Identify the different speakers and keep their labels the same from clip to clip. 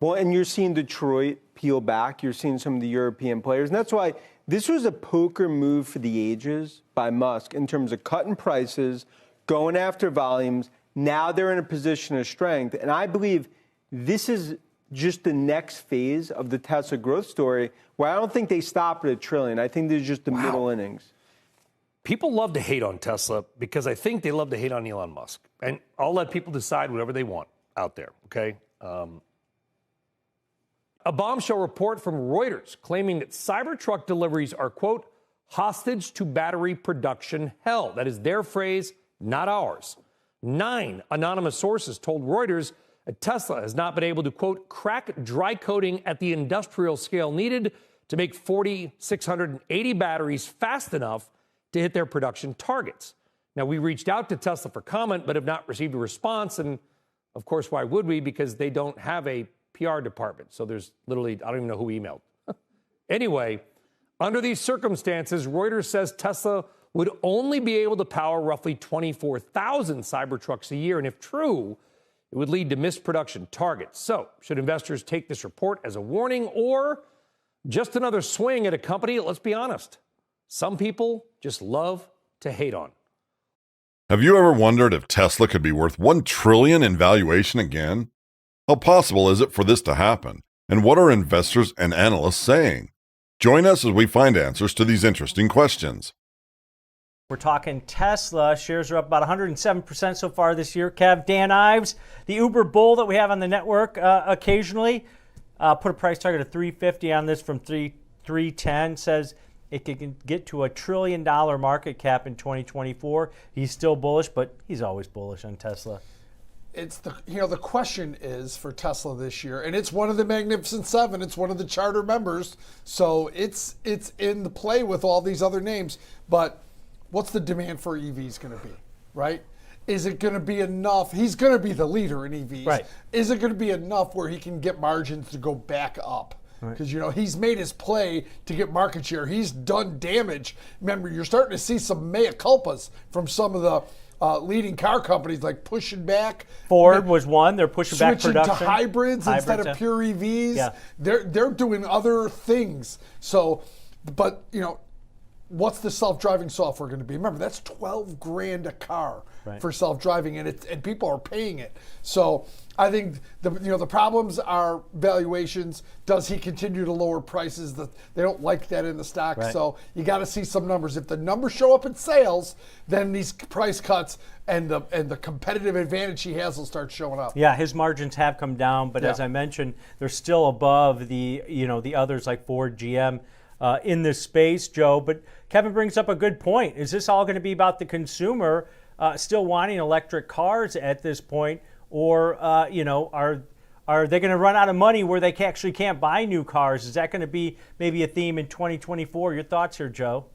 Speaker 1: Well, and you're seeing Detroit peel back. You're seeing some of the European players. And that's why this was a poker move for the ages by Musk in terms of cutting prices, going after volumes. Now they're in a position of strength. And I believe this is just the next phase of the Tesla growth story, where I don't think they stop at $1 trillion. I think there's just the middle innings.
Speaker 2: People love to hate on Tesla because I think they love to hate on Elon Musk. And I'll let people decide whatever they want out there, okay? A bombshell report from Reuters claiming that Cybertruck deliveries are, quote, hostage to battery production hell. That is their phrase, not ours. 9 anonymous sources told Reuters that Tesla has not been able to, quote, crack dry coating at the industrial scale needed to make 4,680 batteries fast enough to hit their production targets. Now, we reached out to Tesla for comment, but have not received a response. And, of course, why would we? Because they don't have a PR department. So there's literally, I don't even know who emailed. Anyway, under these circumstances, Reuters says Tesla would only be able to power roughly 24,000 Cybertrucks a year. And if true, it would lead to missed production targets. So should investors take this report as a warning or just another swing at a company? Let's be honest. Some people just love to hate on.
Speaker 3: Have you ever wondered if Tesla could be worth $1 trillion in valuation again? How possible is it for this to happen? And what are investors and analysts saying? Join us as we find answers to these interesting questions.
Speaker 4: We're talking Tesla. Shares are up about 107% so far this year. Kev, Dan Ives, the Uber bull that we have on the network occasionally, put a price target of $350 on this from $310, says it can get to $1 trillion market cap in 2024. He's still bullish, but he's always bullish on Tesla.
Speaker 5: It's the question is for Tesla this year, and it's one of the Magnificent Seven. It's one of the charter members, so it's in the play with all these other names. But what's the demand for EVs going to be, right? Is it going to be enough? He's going to be the leader in EVs.
Speaker 4: Right.
Speaker 5: Is it going to be enough where he can get margins to go back up? Because, he's made his play to get market share. He's done damage. Remember, you're starting to see some mea culpas from some of the leading car companies, like pushing back.
Speaker 4: Ford was one. They're pushing back production.
Speaker 5: Switching to hybrids instead of pure EVs.
Speaker 4: Yeah.
Speaker 5: They're doing other things. So, but, what's the self-driving software going to be? Remember, that's $12,000 a car for self-driving, and people are paying it. So I think the problems are valuations. Does he continue to lower prices? They don't like that in the stock. Right. So you got to see some numbers. If the numbers show up in sales, then these price cuts and the competitive advantage he has will start showing up.
Speaker 4: Yeah, his margins have come down, but as I mentioned, they're still above the others like Ford, GM. In this space, Joe. But Kevin brings up a good point. Is this all going to be about the consumer still wanting electric cars at this point? Or, are they going to run out of money where they actually can't buy new cars? Is that going to be maybe a theme in 2024? Your thoughts here, Joe?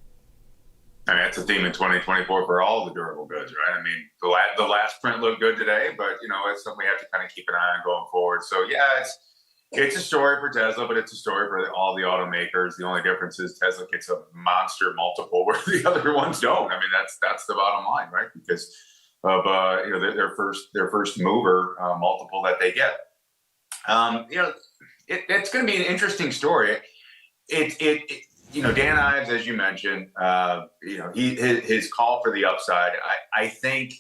Speaker 6: I mean, it's a theme in 2024 for all the durable goods, right? I mean, the last print looked good today, but, it's something we have to kind of keep an eye on going forward. So, yeah, it's a story for Tesla, but it's a story for all the automakers. The only difference is Tesla gets a monster multiple where the other ones don't. I mean, that's the bottom line, right? Because of their first mover multiple that they get. It's going to be an interesting story. Dan Ives, as you mentioned, his call for the upside. I think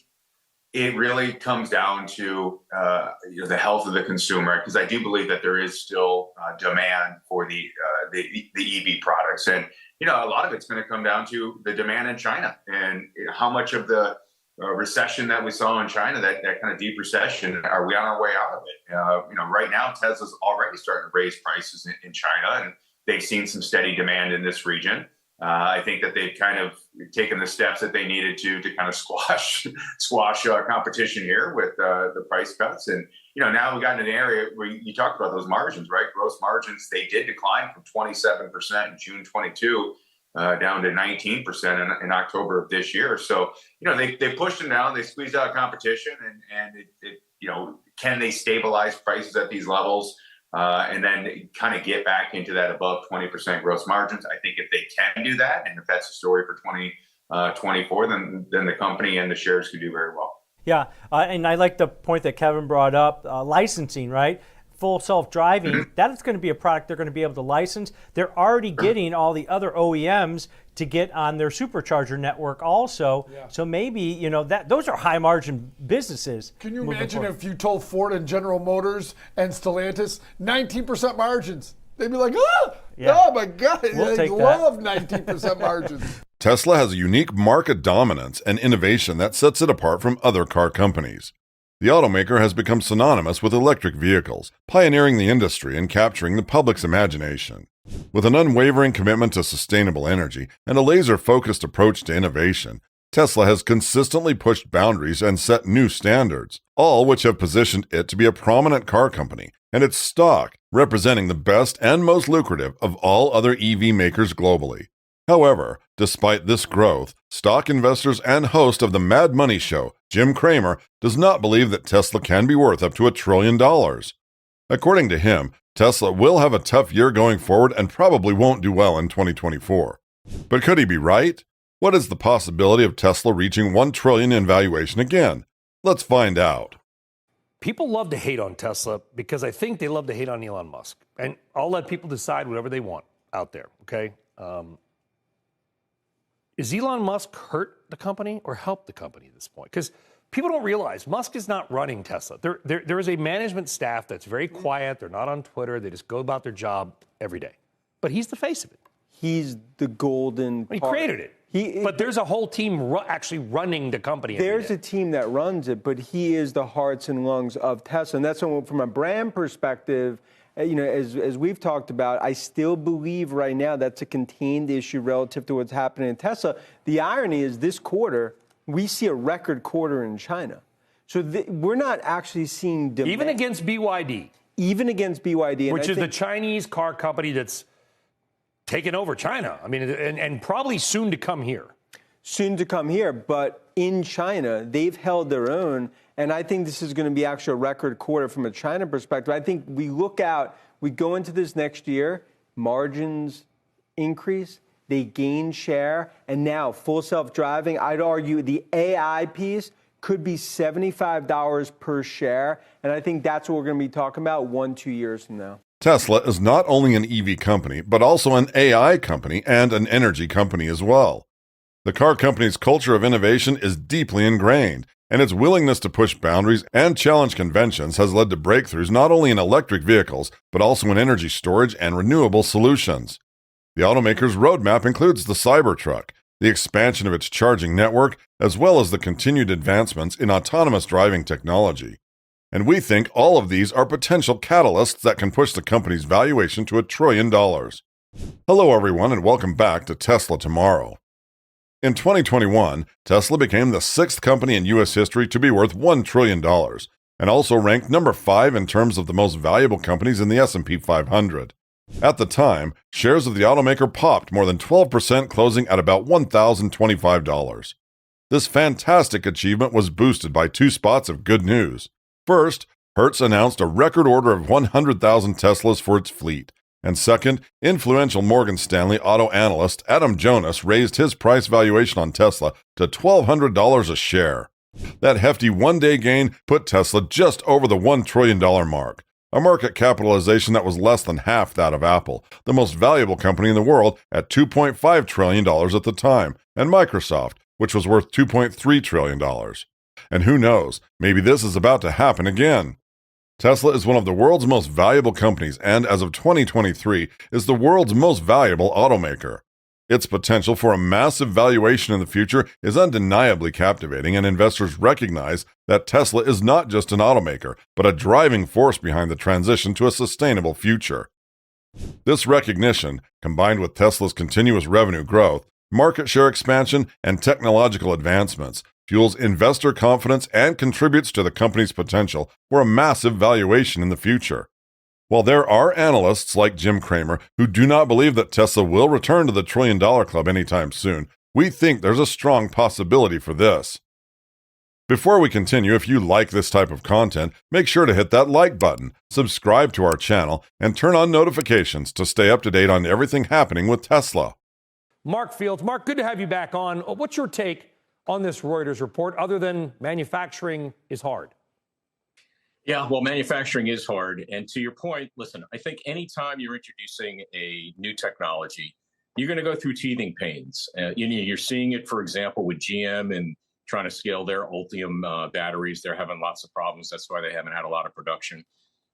Speaker 6: it really comes down to the health of the consumer, because I do believe that there is still demand for the EV products, and a lot of it's going to come down to the demand in China and how much of the recession that we saw in China, that kind of deep recession, are we on our way out of it? Right now Tesla's already starting to raise prices in China, and they've seen some steady demand in this region. I think that they've kind of taken the steps that they needed to kind of squash competition here with the price cuts. And, now we got in an area where you talked about those margins, right? Gross margins, they did decline from 27% in June 22 down to 19% in October of this year. So, they pushed them down, they squeezed out competition, and can they stabilize prices at these levels? And then kind of get back into that above 20% gross margins. I think if they can do that, and if that's a story for 2024, then the company and the shares could do very well.
Speaker 4: Yeah, and I like the point that Kevin brought up, licensing, right? full self-driving, that is going to be a product they're going to be able to license. They're already getting all the other OEMs to get on their supercharger network also. Yeah. So maybe, that those are high margin businesses.
Speaker 5: Can you imagine if you told Ford and General Motors and Stellantis 19% margins? They'd be like, oh my God, they love 19% margins.
Speaker 3: Tesla has a unique market dominance and innovation that sets it apart from other car companies. The automaker has become synonymous with electric vehicles, pioneering the industry and capturing the public's imagination. With an unwavering commitment to sustainable energy and a laser-focused approach to innovation, Tesla has consistently pushed boundaries and set new standards, all which have positioned it to be a prominent car company, and its stock representing the best and most lucrative of all other EV makers globally. However, despite this growth, stock investors and host of the Mad Money Show, Jim Cramer, does not believe that Tesla can be worth up to $1 trillion. According to him, Tesla will have a tough year going forward and probably won't do well in 2024. But could he be right? What is the possibility of Tesla reaching $1 trillion in valuation again? Let's find out.
Speaker 2: People love to hate on Tesla because I think they love to hate on Elon Musk. And I'll let people decide whatever they want out there, okay? Is Elon Musk hurt the company or helped the company at this point? Because people don't realize Musk is not running Tesla. There is a management staff that's very quiet. They're not on Twitter. They just go about their job every day. But he's the face of it.
Speaker 1: He's the golden
Speaker 2: He created it. But there's a whole team actually running the company.
Speaker 1: There's a team that runs it, but he is the hearts and lungs of Tesla. And that's from a brand perspective, as we've talked about, I still believe right now that's a contained issue relative to what's happening in Tesla. The irony is this quarter, we see a record quarter in China. So we're not actually seeing demand.
Speaker 2: Even against BYD.
Speaker 1: Even against BYD.
Speaker 2: Which is the Chinese car company that's taken over China. I mean, and probably soon to come here.
Speaker 1: Soon to come here. But in China, they've held their own. And I think this is going to be actually a record quarter from a China perspective. I think we go into this next year, margins increase, they gain share, and now full self-driving, I'd argue the AI piece could be $75 per share. And I think that's what we're going to be talking about 1-2 years from now.
Speaker 3: Tesla is not only an EV company, but also an AI company and an energy company as well. The car company's culture of innovation is deeply ingrained, and its willingness to push boundaries and challenge conventions has led to breakthroughs not only in electric vehicles, but also in energy storage and renewable solutions. The automaker's roadmap includes the Cybertruck, the expansion of its charging network, as well as the continued advancements in autonomous driving technology. And we think all of these are potential catalysts that can push the company's valuation to $1 trillion. Hello, everyone, and welcome back to Tesla Tomorrow. In 2021, Tesla became the 6th company in U.S. history to be worth $1 trillion, and also ranked number 5 in terms of the most valuable companies in the S&P 500. At the time, shares of the automaker popped more than 12%, closing at about $1,025. This fantastic achievement was boosted by 2 spots of good news. First, Hertz announced a record order of 100,000 Teslas for its fleet. And second, influential Morgan Stanley auto analyst Adam Jonas raised his price valuation on Tesla to $1,200 a share. That hefty one-day gain put Tesla just over the $1 trillion mark, a market capitalization that was less than half that of Apple, the most valuable company in the world at $2.5 trillion at the time, and Microsoft, which was worth $2.3 trillion. And who knows, maybe this is about to happen again. Tesla is one of the world's most valuable companies and, as of 2023, is the world's most valuable automaker. Its potential for a massive valuation in the future is undeniably captivating, and investors recognize that Tesla is not just an automaker, but a driving force behind the transition to a sustainable future. This recognition, combined with Tesla's continuous revenue growth, market share expansion, and technological advancements, fuels investor confidence and contributes to the company's potential for a massive valuation in the future. While there are analysts like Jim Cramer who do not believe that Tesla will return to the $1 trillion club anytime soon, we think there's a strong possibility for this. Before we continue, if you like this type of content, make sure to hit that like button, subscribe to our channel, and turn on notifications to stay up to date on everything happening with Tesla.
Speaker 2: Mark Fields. Mark, good to have you back on. What's your take on this Reuters report, other than manufacturing is hard?
Speaker 7: Yeah, well, manufacturing is hard. And to your point, listen, I think anytime you're introducing a new technology, you're going to go through teething pains. You're seeing it, for example, with GM and trying to scale their Ultium batteries. They're having lots of problems. That's why they haven't had a lot of production.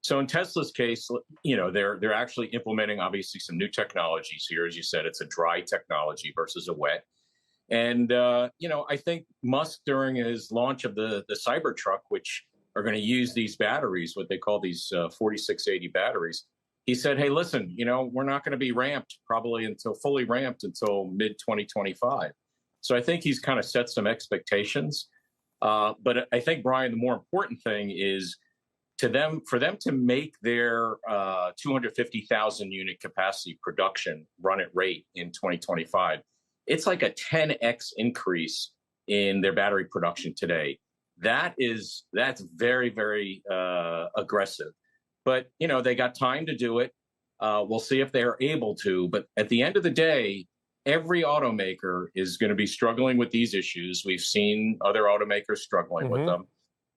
Speaker 7: So in Tesla's case, they're actually implementing obviously some new technologies here. As you said, it's a dry technology versus a wet. And I think Musk during his launch of the Cybertruck, which are going to use these batteries, what they call these 4680 batteries, he said, hey, listen, we're not going to be ramped probably until fully ramped until mid 2025. So I think he's kind of set some expectations. But I think, Brian, the more important thing is for them to make their 250,000 unit capacity production run at rate in 2025. It's like a 10x increase in their battery production today. That's very, very aggressive. But, they got time to do it. We'll see if they're able to. But at the end of the day, every automaker is going to be struggling with these issues. We've seen other automakers struggling with them.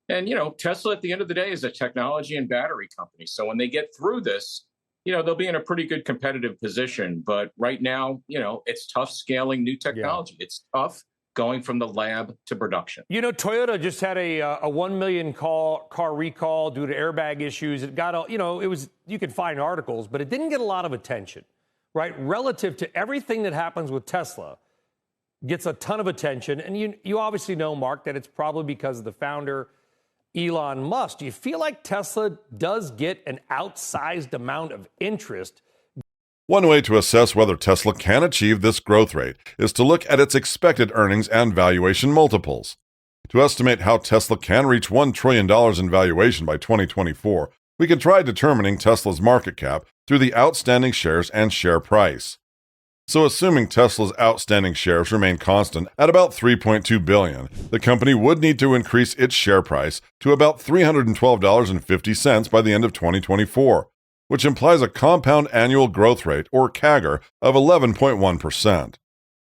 Speaker 7: And, Tesla, at the end of the day, is a technology and battery company. So when they get through this, they'll be in a pretty good competitive position. But right now, it's tough scaling new technology. Yeah. It's tough going from the lab to production.
Speaker 2: Toyota just had a 1 million car recall due to airbag issues. It got, you could find articles, but it didn't get a lot of attention, right? Relative to everything that happens with Tesla, gets a ton of attention. And you obviously know, Mark, that it's probably because of the founder, Elon Musk. Do you feel like Tesla does get an outsized amount of interest?
Speaker 3: One way to assess whether Tesla can achieve this growth rate is to look at its expected earnings and valuation multiples. To estimate how Tesla can reach $1 trillion in valuation by 2024, we can try determining Tesla's market cap through the outstanding shares and share price. So assuming Tesla's outstanding shares remain constant at about 3.2 billion, the company would need to increase its share price to about $312.50 by the end of 2024, which implies a compound annual growth rate, or CAGR, of 11.1%.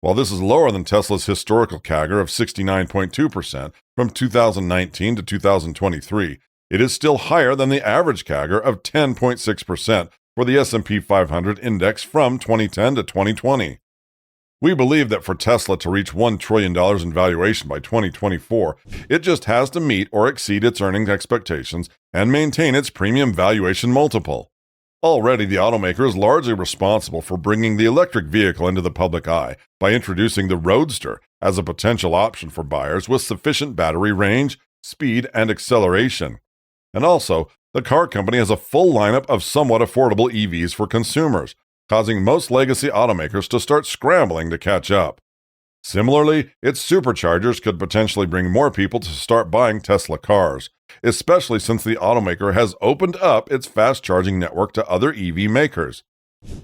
Speaker 3: While this is lower than Tesla's historical CAGR of 69.2% from 2019 to 2023, it is still higher than the average CAGR of 10.6% for the S&P 500 index from 2010 to 2020. We believe that for Tesla to reach $1 trillion in valuation by 2024, it just has to meet or exceed its earnings expectations and maintain its premium valuation multiple. Already, the automaker is largely responsible for bringing the electric vehicle into the public eye by introducing the Roadster as a potential option for buyers with sufficient battery range, speed, and acceleration. And also, the car company has a full lineup of somewhat affordable EVs for consumers, causing most legacy automakers to start scrambling to catch up. Similarly, its superchargers could potentially bring more people to start buying Tesla cars, especially since the automaker has opened up its fast-charging network to other EV makers.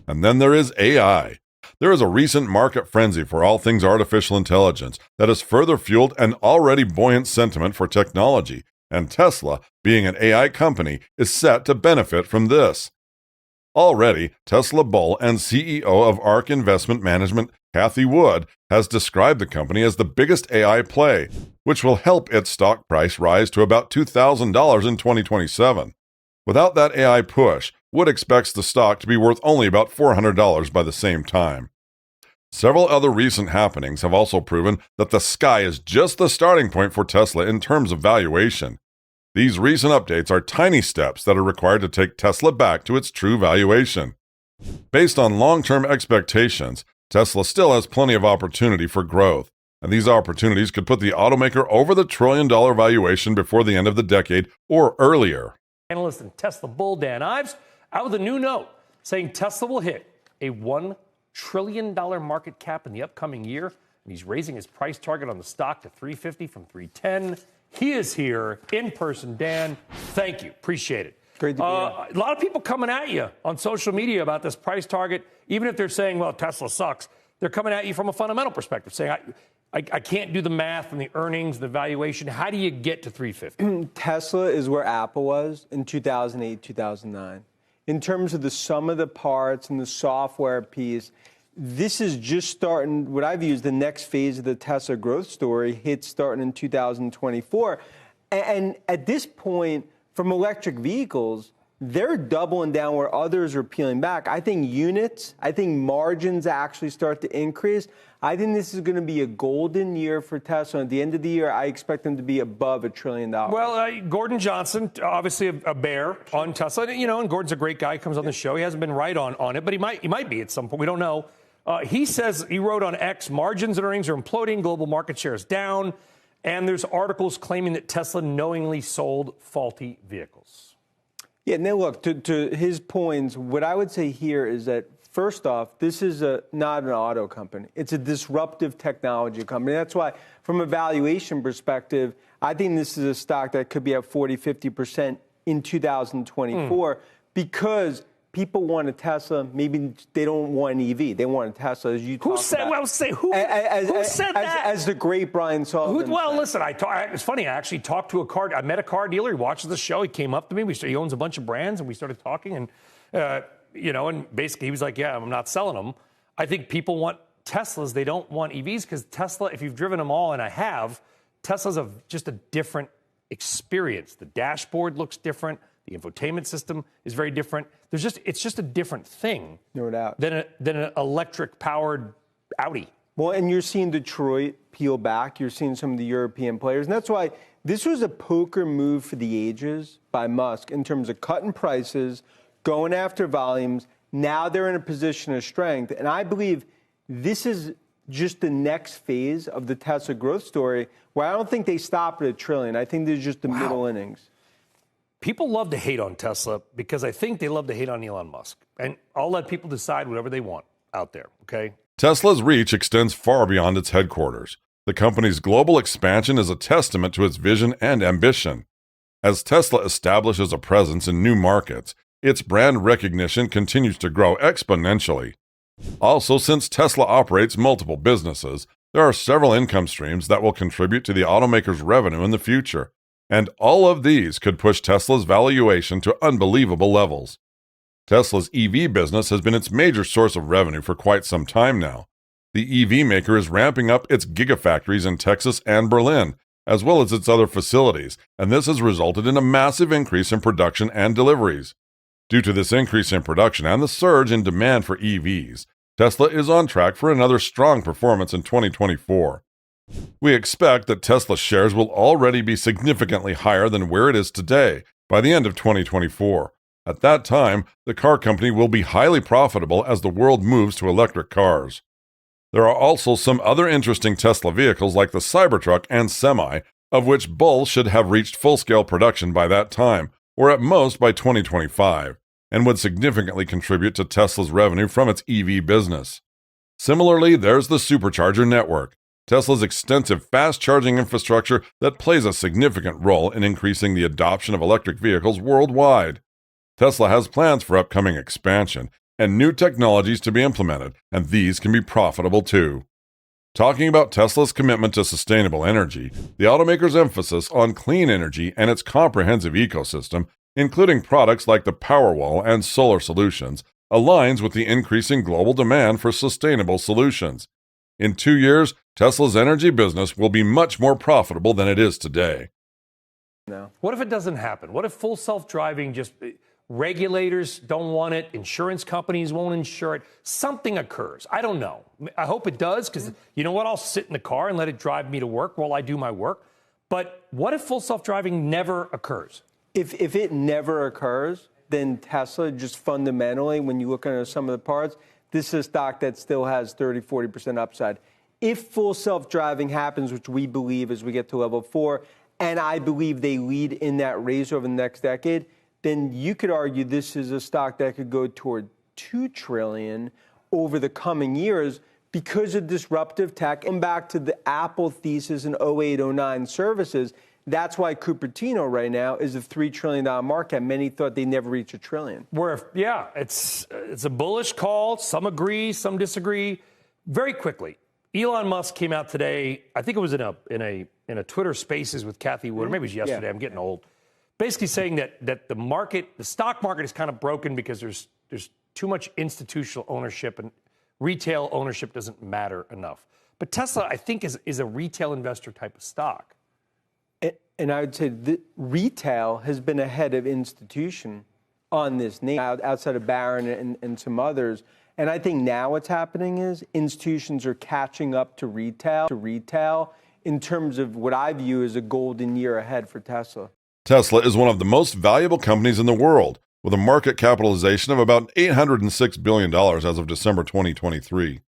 Speaker 3: And then there is AI. There is a recent market frenzy for all things artificial intelligence that has further fueled an already buoyant sentiment for technology, and Tesla, being an AI company, is set to benefit from this. Already, Tesla bull and CEO of ARK Investment Management, Cathie Wood, has described the company as the biggest AI play, which will help its stock price rise to about $2,000 in 2027. Without that AI push, Wood expects the stock to be worth only about $400 by the same time. Several other recent happenings have also proven that the sky is just the starting point for Tesla in terms of valuation. These recent updates are tiny steps that are required to take Tesla back to its true valuation. Based on long-term expectations, Tesla still has plenty of opportunity for growth, and these opportunities could put the automaker over the $1 trillion valuation before the end of the decade or earlier.
Speaker 2: Analyst and Tesla bull Dan Ives out with a new note saying Tesla will hit a $1 trillion market cap in the upcoming year, and he's raising his price target on the stock to $350 from $310. He is here in person. Dan, thank you. Appreciate it.
Speaker 1: Great to be here.
Speaker 2: A lot of people coming at you on social media about this price target. Even if they're saying, well, Tesla sucks, they're coming at you from a fundamental perspective, saying, I can't do the math and the earnings, the valuation. How do you get to $350?
Speaker 1: Tesla is where Apple was in 2008, 2009. In terms of the sum of the parts and the software piece, this is just starting, what I view as the next phase of the Tesla growth story, hits starting in 2024. And at this point, from electric vehicles, they're doubling down where others are peeling back. I think units, I think margins actually start to increase. I think this is going to be a golden year for Tesla. At the end of the year, I expect them to be above $1 trillion.
Speaker 2: Well, Gordon Johnson, obviously a bear on Tesla, and Gordon's a great guy. He comes on the show. He hasn't been right on it, but he might be at some point. We don't know. He says, he wrote on X, margins and earnings are imploding, global market share is down, and there's articles claiming that Tesla knowingly sold faulty vehicles.
Speaker 1: Yeah, now look, to his points, what I would say here is that, first off, this is not an auto company. It's a disruptive technology company. That's why, from a valuation perspective, I think this is a stock that could be up 40, 50% in 2024 because people want a Tesla. Maybe they don't want an EV. They want a Tesla, as you talked about. Who said that? As the great Brian Sullivan said.
Speaker 2: Listen, it's funny. I actually talked to I met a car dealer. He watches the show. He came up to me. He owns a bunch of brands, and we started talking. And, and basically he was like, yeah, I'm not selling them. I think people want Teslas. They don't want EVs because Tesla, if you've driven them all, and I have, Tesla's just a different experience. The dashboard looks different. The infotainment system is very different. It's just a different thing.
Speaker 1: No doubt.
Speaker 2: Than an electric-powered Audi.
Speaker 1: Well, and you're seeing Detroit peel back. You're seeing some of the European players. And that's why this was a poker move for the ages by Musk in terms of cutting prices, going after volumes. Now they're in a position of strength. And I believe this is just the next phase of the Tesla growth story where I don't think they stop at $1 trillion. I think there's just the middle innings.
Speaker 2: People love to hate on Tesla because I think they love to hate on Elon Musk. And I'll let people decide whatever they want out there, okay?
Speaker 3: Tesla's reach extends far beyond its headquarters. The company's global expansion is a testament to its vision and ambition. As Tesla establishes a presence in new markets, its brand recognition continues to grow exponentially. Also, since Tesla operates multiple businesses, there are several income streams that will contribute to the automaker's revenue in the future. And all of these could push Tesla's valuation to unbelievable levels. Tesla's EV business has been its major source of revenue for quite some time now. The EV maker is ramping up its gigafactories in Texas and Berlin, as well as its other facilities, and this has resulted in a massive increase in production and deliveries. Due to this increase in production and the surge in demand for EVs, Tesla is on track for another strong performance in 2024. We expect that Tesla shares will already be significantly higher than where it is today by the end of 2024. At that time, the car company will be highly profitable as the world moves to electric cars. There are also some other interesting Tesla vehicles like the Cybertruck and Semi, of which both should have reached full-scale production by that time, or at most by 2025, and would significantly contribute to Tesla's revenue from its EV business. Similarly, there's the supercharger network, Tesla's extensive fast-charging infrastructure that plays a significant role in increasing the adoption of electric vehicles worldwide. Tesla has plans for upcoming expansion and new technologies to be implemented, and these can be profitable too. Talking about Tesla's commitment to sustainable energy, the automaker's emphasis on clean energy and its comprehensive ecosystem, including products like the Powerwall and solar solutions, aligns with the increasing global demand for sustainable solutions. In 2 years, Tesla's energy business will be much more profitable than it is today.
Speaker 1: No.
Speaker 2: What if it doesn't happen? What if full self-driving just regulators don't want it, insurance companies won't insure it, something occurs? I don't know. I hope it does because you know what? I'll sit in the car and let it drive me to work while I do my work. But what if full self-driving never occurs?
Speaker 1: If it never occurs, then Tesla just fundamentally, when you look at some of the parts, this is a stock that still has 30, 40% upside. If full self-driving happens, which we believe as we get to level 4, and I believe they lead in that race over the next decade, then you could argue this is a stock that could go toward $2 trillion over the coming years because of disruptive tech. And back to the Apple thesis in 08, 09 services, that's why Cupertino right now is a $3 trillion market. Many thought they'd never reach $1 trillion.
Speaker 2: It's a bullish call. Some agree, some disagree. Very quickly, Elon Musk came out today. I think it was in a Twitter Spaces with Kathy Wood. Or maybe it was yesterday. Yeah. I'm getting old. Basically saying that the stock market is kind of broken because there's too much institutional ownership and retail ownership doesn't matter enough. But Tesla, I think, is a retail investor type of stock.
Speaker 1: And I would say that retail has been ahead of institution on this name, outside of Barron and some others. And I think now what's happening is institutions are catching up to retail in terms of what I view as a golden year ahead for Tesla.
Speaker 3: Tesla is one of the most valuable companies in the world, with a market capitalization of about $806 billion as of December 2023.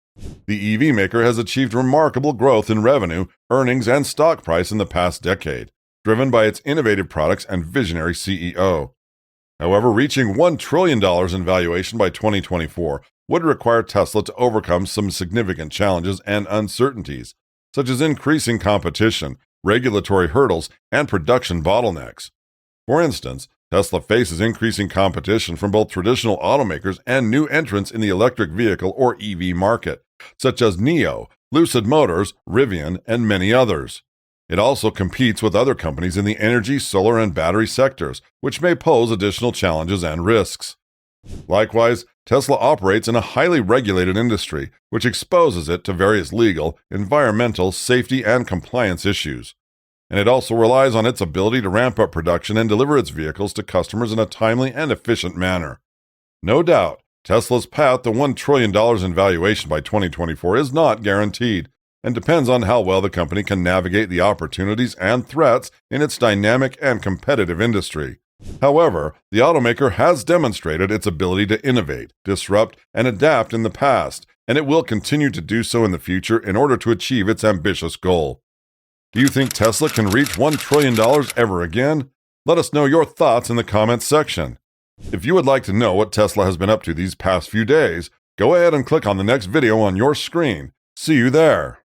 Speaker 3: The EV maker has achieved remarkable growth in revenue, earnings, and stock price in the past decade, driven by its innovative products and visionary CEO. However, reaching $1 trillion in valuation by 2024 would require Tesla to overcome some significant challenges and uncertainties, such as increasing competition, regulatory hurdles, and production bottlenecks. For instance, Tesla faces increasing competition from both traditional automakers and new entrants in the electric vehicle or EV market, such as NIO, Lucid Motors, Rivian, and many others. It also competes with other companies in the energy, solar, and battery sectors, which may pose additional challenges and risks. Likewise, Tesla operates in a highly regulated industry, which exposes it to various legal, environmental, safety, and compliance issues. And it also relies on its ability to ramp up production and deliver its vehicles to customers in a timely and efficient manner. No doubt, Tesla's path to $1 trillion in valuation by 2024 is not guaranteed, and depends on how well the company can navigate the opportunities and threats in its dynamic and competitive industry. However, the automaker has demonstrated its ability to innovate, disrupt, and adapt in the past, and it will continue to do so in the future in order to achieve its ambitious goal. Do you think Tesla can reach $1 trillion ever again? Let us know your thoughts in the comments section. If you would like to know what Tesla has been up to these past few days, go ahead and click on the next video on your screen. See you there.